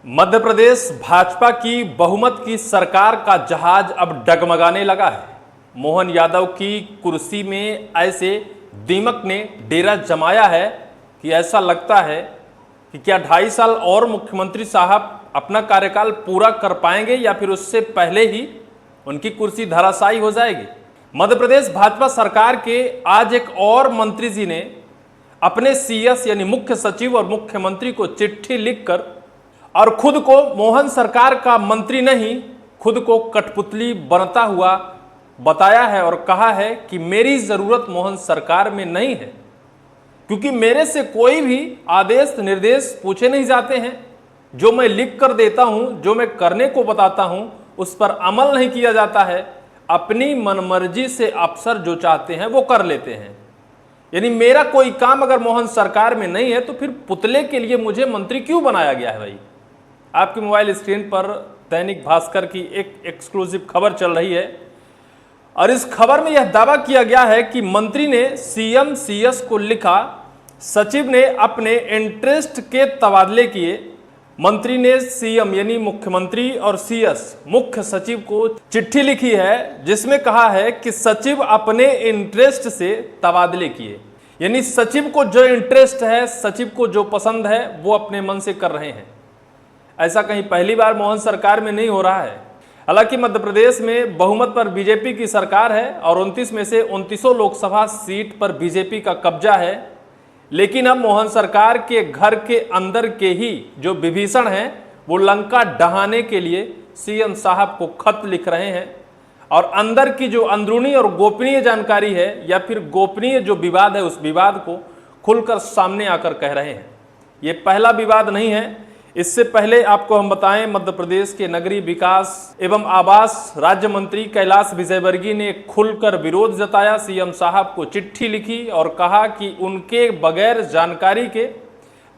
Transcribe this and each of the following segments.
मध्य प्रदेश भाजपा की बहुमत की सरकार का जहाज अब डगमगाने लगा है। मोहन यादव की कुर्सी में ऐसे दीमक ने डेरा जमाया है कि ऐसा लगता है कि क्या 2.5 साल और मुख्यमंत्री साहब अपना कार्यकाल पूरा कर पाएंगे या फिर उससे पहले ही उनकी कुर्सी धराशायी हो जाएगी। मध्य प्रदेश भाजपा सरकार के आज एक और मंत्री जी ने अपने सीएस यानी मुख्य सचिव और मुख्यमंत्री को चिट्ठी लिखकर और खुद को मोहन सरकार का मंत्री नहीं, खुद को कठपुतली बनता हुआ बताया है और कहा है कि मेरी जरूरत मोहन सरकार में नहीं है, क्योंकि मेरे से कोई भी आदेश निर्देश पूछे नहीं जाते हैं। जो मैं लिख कर देता हूं, जो मैं करने को बताता हूं, उस पर अमल नहीं किया जाता है। अपनी मनमर्जी से अफसर जो चाहते हैं वो कर लेते हैं। यानी मेरा कोई काम अगर मोहन सरकार में नहीं है तो फिर पुतले के लिए मुझे मंत्री क्यों बनाया गया है। भाई, आपकी मोबाइल स्क्रीन पर दैनिक भास्कर की एक एक्सक्लूसिव खबर चल रही है और इस खबर में यह दावा किया गया है कि मंत्री ने सीएम सीएस को लिखा, सचिव ने अपने इंटरेस्ट के तबादले किए। मंत्री ने सीएम यानी मुख्यमंत्री और सीएस मुख्य सचिव को चिट्ठी लिखी है जिसमें कहा है कि सचिव अपने इंटरेस्ट से तबादले किए। यानी सचिव को जो इंटरेस्ट है, सचिव को जो पसंद है वो अपने मन से कर रहे हैं। ऐसा कहीं पहली बार मोहन सरकार में नहीं हो रहा है। हालांकि मध्य प्रदेश में बहुमत पर बीजेपी की सरकार है और 29 में से 29 लोकसभा सीट पर बीजेपी का कब्जा है, लेकिन अब मोहन सरकार के घर के अंदर के ही जो विभीषण हैं वो लंका ढहाने के लिए सीएम साहब को खत लिख रहे हैं और अंदर की जो अंदरूनी और गोपनीय जानकारी है या फिर गोपनीय जो विवाद है उस विवाद को खुलकर सामने आकर कह रहे हैं। ये पहला विवाद नहीं है। इससे पहले आपको हम बताएं, मध्य प्रदेश के नगरीय विकास एवं आवास राज्य मंत्री कैलाश विजयवर्गीय ने खुलकर विरोध जताया, सीएम साहब को चिट्ठी लिखी और कहा कि उनके बगैर जानकारी के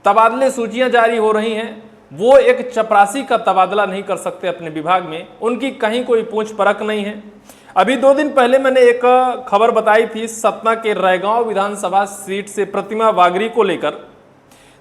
तबादले सूचियां जारी हो रही हैं। वो एक चपरासी का तबादला नहीं कर सकते अपने विभाग में, उनकी कहीं कोई पूछ परख नहीं है। अभी 2 दिन पहले मैंने एक खबर बताई थी सतना के रैगांव विधानसभा सीट से प्रतिमा बागरी को लेकर,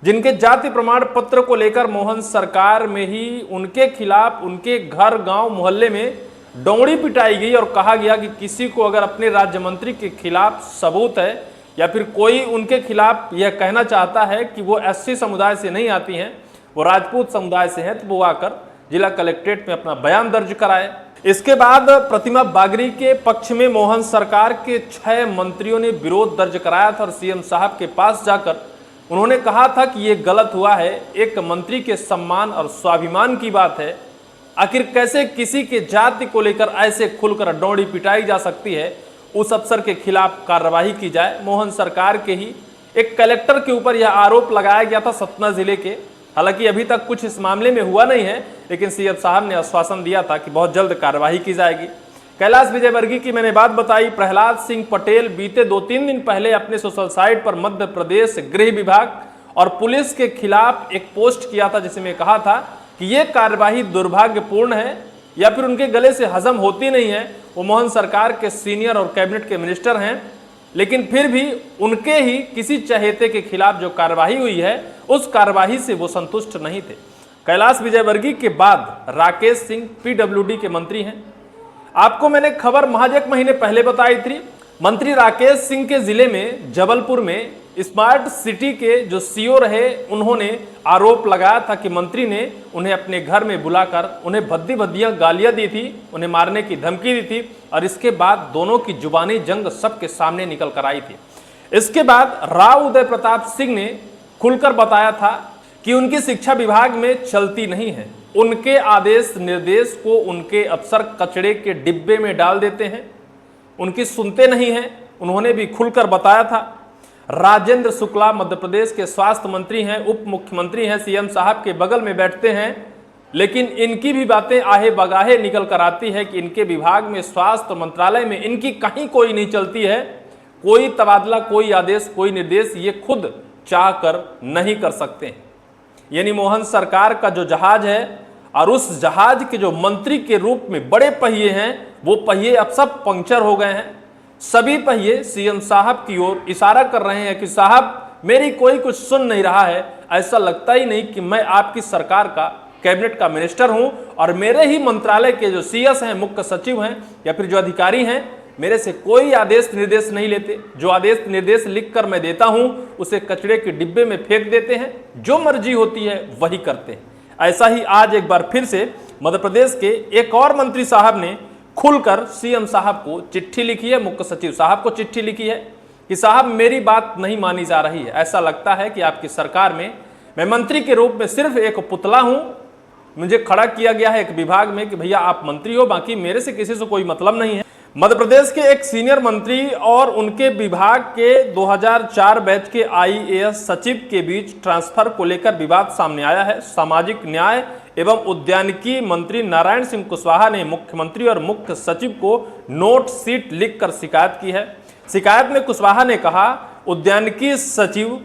जिनके जाति प्रमाण पत्र को लेकर मोहन सरकार में ही उनके खिलाफ उनके घर गांव मोहल्ले में डोंगड़ी पिटाई गई और कहा गया कि किसी को अगर अपने राज्य मंत्री के खिलाफ सबूत है या फिर कोई उनके खिलाफ यह कहना चाहता है कि वो एससी समुदाय से नहीं आती हैं, वो राजपूत समुदाय से हैं, तो वो आकर जिला कलेक्ट्रेट में अपना बयान दर्ज कराए। इसके बाद प्रतिमा बागरी के पक्ष में मोहन सरकार के 6 मंत्रियों ने विरोध दर्ज कराया था और सीएम साहब के पास जाकर उन्होंने कहा था कि यह गलत हुआ है, एक मंत्री के सम्मान और स्वाभिमान की बात है। आखिर कैसे किसी के जाति को लेकर ऐसे खुलकर डोंडी पिटाई जा सकती है, उस अफसर के खिलाफ कार्रवाई की जाए। मोहन सरकार के ही एक कलेक्टर के ऊपर यह आरोप लगाया गया था सतना जिले के। हालांकि अभी तक कुछ इस मामले में हुआ नहीं है, लेकिन सीएम साहब ने आश्वासन दिया था कि बहुत जल्द कार्रवाई की जाएगी। कैलाश विजयवर्गीय की मैंने बात बताई। प्रहलाद सिंह पटेल बीते 2-3 दिन पहले अपने सोशल साइट पर मध्य प्रदेश गृह विभाग और पुलिस के खिलाफ एक पोस्ट किया था जिसमें कहा था कि यह कार्यवाही दुर्भाग्यपूर्ण है या फिर उनके गले से हजम होती नहीं है। वो मोहन सरकार के सीनियर और कैबिनेट के मिनिस्टर हैं, लेकिन फिर भी उनके ही किसी चहेते के खिलाफ जो कार्यवाही हुई है उस कार्यवाही से वो संतुष्ट नहीं थे। कैलाश विजयवर्गीय के बाद राकेश सिंह पीडब्ल्यूडी के मंत्री हैं। आपको मैंने खबर महज 1 महीने पहले बताई थी। मंत्री राकेश सिंह के जिले में जबलपुर में स्मार्ट सिटी के जो सीओ रहे, उन्होंने आरोप लगाया था कि मंत्री ने उन्हें अपने घर में बुलाकर उन्हें भद्दी भद्दियां गालियां दी थी, उन्हें मारने की धमकी दी थी और इसके बाद दोनों की जुबानी जंग सबके सामने निकल कर आई थी। इसके बाद राव उदय प्रताप सिंह ने खुलकर बताया था कि उनकी शिक्षा विभाग में चलती नहीं है। उनके आदेश निर्देश को उनके अफसर कचड़े के डिब्बे में डाल देते हैं, उनकी सुनते नहीं हैं। उन्होंने भी खुलकर बताया था। राजेंद्र शुक्ला मध्य प्रदेश के स्वास्थ्य मंत्री हैं, उप मुख्यमंत्री हैं, सीएम साहब के बगल में बैठते हैं, लेकिन इनकी भी बातें आहे बगाहे निकल कर आती है कि इनके विभाग में स्वास्थ्य मंत्रालय में इनकी कहीं कोई नहीं चलती है। कोई तबादला, कोई आदेश, कोई निर्देश ये खुद चाह कर नहीं कर सकते हैं। यानी मोहन सरकार का जो जहाज है और उस जहाज के जो मंत्री के रूप में बड़े पहिए हैं, वो पहिए अब सब पंक्चर हो गए हैं। सभी पहिए सीएम साहब की ओर इशारा कर रहे हैं कि साहब मेरी कोई कुछ सुन नहीं रहा है। ऐसा लगता ही नहीं कि मैं आपकी सरकार का कैबिनेट का मिनिस्टर हूं और मेरे ही मंत्रालय के जो सीएस हैं, मुख्य सचिव हैं या फिर जो अधिकारी हैं, मेरे से कोई आदेश निर्देश नहीं लेते। जो आदेश निर्देश लिखकर मैं देता हूं उसे कचरे के डिब्बे में फेंक देते हैं, जो मर्जी होती है वही करते हैं। ऐसा ही आज एक बार फिर से मध्य प्रदेश के एक और मंत्री साहब ने खुलकर सीएम साहब को चिट्ठी लिखी है, मुख्य सचिव साहब को चिट्ठी लिखी है कि साहब मेरी बात नहीं मानी जा रही है। ऐसा लगता है कि आपकी सरकार में मैं मंत्री के रूप में सिर्फ एक पुतला हूं, मुझे खड़ा किया गया है एक विभाग में कि भैया आप मंत्री हो, बाकी मेरे से किसी से कोई मतलब नहीं है। मध्य प्रदेश के एक सीनियर मंत्री और उनके विभाग के 2004 बैच के आईएएस सचिव के बीच ट्रांसफर को लेकर विवाद सामने आया है। सामाजिक न्याय एवं उद्यानिकी मंत्री नारायण सिंह कुशवाहा ने मुख्यमंत्री और मुख्य सचिव को नोट शीट लिखकर शिकायत की है। शिकायत में कुशवाहा ने कहा, उद्यानिकी सचिव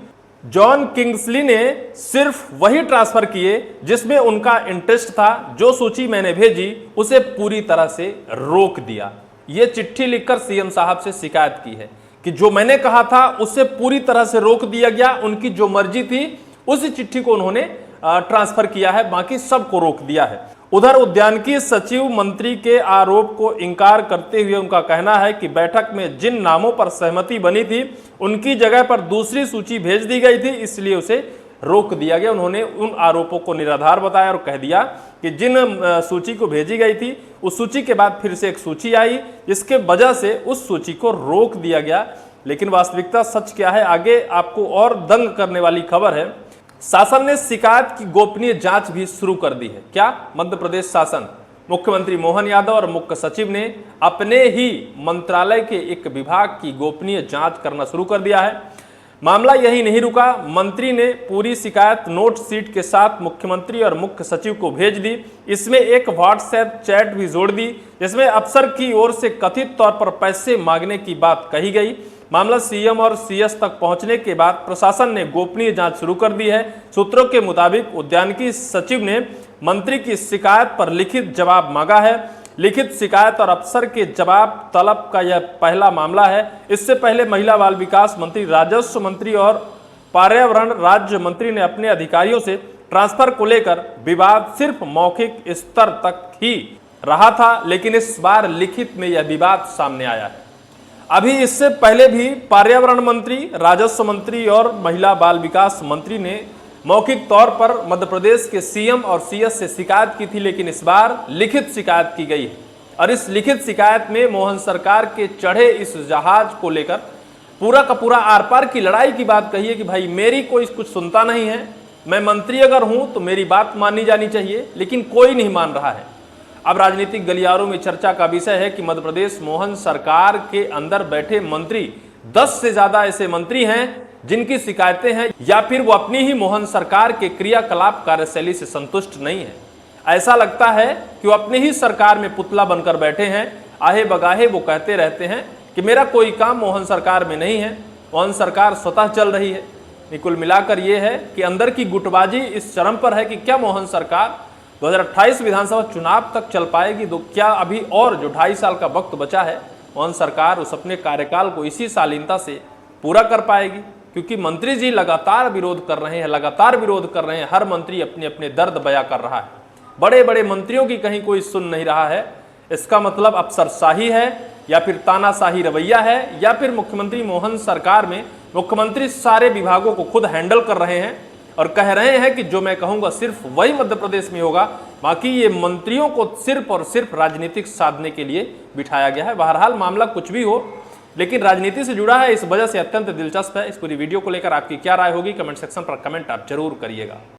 जॉन किंग्सली ने सिर्फ वही ट्रांसफर किए जिसमें उनका इंटरेस्ट था, जो सूची मैंने भेजी उसे पूरी तरह से रोक दिया। ये चिट्ठी लिखकर सीएम साहब से शिकायत की है कि जो मैंने कहा था उसे पूरी तरह से रोक दिया गया, उनकी जो मर्जी थी उसी चिट्ठी को उन्होंने ट्रांसफर किया है, बाकी सबको रोक दिया है। उधर उद्यानिकी सचिव मंत्री के आरोप को इंकार करते हुए उनका कहना है कि बैठक में जिन नामों पर सहमति बनी थी उनकी जगह पर दूसरी सूची भेज दी गई थी, इसलिए उसे रोक दिया गया। उन्होंने उन आरोपों को निराधार बताया और कह दिया कि जिन सूची को भेजी गई थी उस सूची के बाद फिर से एक सूची आई, जिसके वजह से उस सूची को रोक दिया गया। लेकिन वास्तविकता सच क्या है, आगे आपको और दंग करने वाली खबर है। शासन ने शिकायत की गोपनीय जांच भी शुरू कर दी है। क्या? मध्य प्रदेश शासन, मुख्यमंत्री मोहन यादव और मुख्य सचिव ने अपने ही मंत्रालय के एक विभाग की गोपनीय जांच करना शुरू कर दिया है। मामला यही नहीं रुका, मंत्री ने पूरी शिकायत नोट शीट के साथ मुख्यमंत्री और मुख्य सचिव को भेज दी। इसमें एक व्हाट्सएप चैट भी जोड़ दी जिसमें अफसर की ओर से कथित तौर पर पैसे मांगने की बात कही गई। मामला सीएम और सीएस तक पहुंचने के बाद प्रशासन ने गोपनीय जांच शुरू कर दी है। सूत्रों के मुताबिक उद्यानिकी सचिव ने मंत्री की शिकायत पर लिखित जवाब मांगा है। लिखित शिकायत और अफसर के जवाब तलब का यह पहला मामला है। इससे पहले महिला बाल विकास मंत्री, राजस्व मंत्री और पर्यावरण राज्य मंत्री ने अपने अधिकारियों से ट्रांसफर को लेकर विवाद सिर्फ मौखिक स्तर तक ही रहा था, लेकिन इस बार लिखित में यह विवाद सामने आया है। अभी इससे पहले भी पर्यावरण मंत्री, राजस्व मंत्री और महिला बाल विकास मंत्री ने मौखिक तौर पर मध्य प्रदेश के सीएम और सीएस से शिकायत की थी, लेकिन इस बार लिखित शिकायत की गई है। और इस लिखित शिकायत में मोहन सरकार के चढ़े इस जहाज को लेकर पूरा का पूरा आर पार की लड़ाई की बात कही है कि भाई मेरी कोई कुछ सुनता नहीं है, मैं मंत्री अगर हूं तो मेरी बात मानी जानी चाहिए, लेकिन कोई नहीं मान रहा है। अब राजनीतिक गलियारों में चर्चा का विषय है कि मध्य प्रदेश मोहन सरकार के अंदर बैठे मंत्री 10 से ज्यादा ऐसे मंत्री हैं जिनकी शिकायतें हैं, या फिर वो अपनी ही मोहन सरकार के क्रियाकलाप कार्यशैली से संतुष्ट नहीं है। ऐसा लगता है कि वो अपनी ही सरकार में पुतला बनकर बैठे हैं। आहे बगाहे वो कहते रहते हैं कि मेरा कोई काम मोहन सरकार में नहीं है, मोहन सरकार स्वतः चल रही है। कुल मिलाकर ये है कि अंदर की गुटबाजी इस चरम पर है कि क्या मोहन सरकार 2028 विधानसभा चुनाव तक चल पाएगी? तो क्या अभी और जो 2.5 साल का वक्त बचा है मोहन सरकार उस अपने कार्यकाल को इसी शालीनता से पूरा कर पाएगी? क्योंकि मंत्री जी लगातार विरोध कर रहे हैं, हर मंत्री अपने अपने दर्द बयां कर रहा है। बड़े बड़े मंत्रियों की कहीं कोई सुन नहीं रहा है। इसका मतलब अफसरशाही है या फिर तानाशाही रवैया है, या फिर मुख्यमंत्री मोहन सरकार में मुख्यमंत्री सारे विभागों को खुद हैंडल कर रहे हैं और कह रहे हैं कि जो मैं कहूंगा सिर्फ वही मध्य प्रदेश में होगा, बाकी ये मंत्रियों को सिर्फ और सिर्फ राजनीतिक साधने के लिए बिठाया गया है। बहरहाल मामला कुछ भी हो, लेकिन राजनीति से जुड़ा है, इस वजह से अत्यंत दिलचस्प है। इस पूरी वीडियो को लेकर आपकी क्या राय होगी, कमेंट सेक्शन पर कमेंट आप जरूर करिएगा।